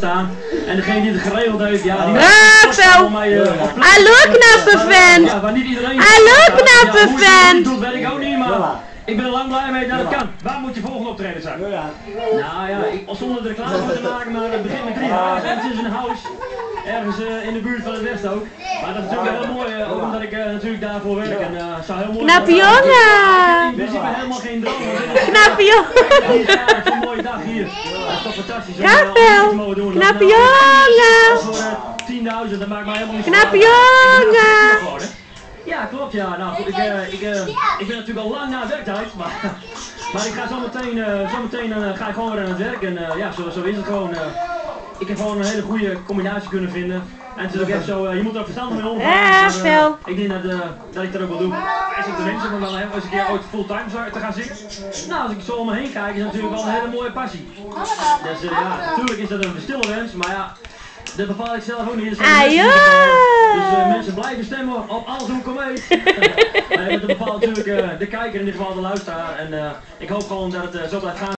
staan. En degene die het geregeld heeft, ja, die Hallo knappe vent! Ja, maar niet iedereen. Hallo knappe vent! Dat weet ik ook niet, maar ik ben er lang blij mee dat het kan. Waar moet je volgende optreden zijn? Nou ja, zonder de reclame te maken, maar het begint met 3 dagen. Het is een house. Ergens in de buurt van het West ook. Maar dat is natuurlijk heel mooi, ook omdat ik natuurlijk daarvoor werk. En zou heel mooi Knappe zijn. jongen! In principe helemaal geen droom. Knappe jongen! Het is eigenlijk zo'n mooie dag hier. Dat is toch fantastisch. Rappel! Knappe jongen! Voor 10.000, dat maakt mij helemaal niet Knappe zo jongen! Ja, klopt ja. Nou, goed, ik ben natuurlijk al lang na werktijd, maar ik ga zo meteen ga ik gewoon weer aan het werk. En ja, zo is het gewoon. Ik heb gewoon een hele goede combinatie kunnen vinden. En het is ook echt zo, je moet er verstandig mee omgaan. Phil. Ik denk dat ik dat ook wel doe. Hij zit te wensen om dan eens een keer ooit fulltime te gaan zingen. Nou, als ik zo om me heen kijk, is dat natuurlijk wel een hele mooie passie. Dus ja, natuurlijk is dat een stille wens, maar ja, dat bepaal ik zelf ook niet. Dus mensen blijven stemmen op alles hoe ik kom mee. Maar dat bepaalt natuurlijk de kijker, in dit geval de luisteraar. En ik hoop gewoon dat het zo blijft gaan.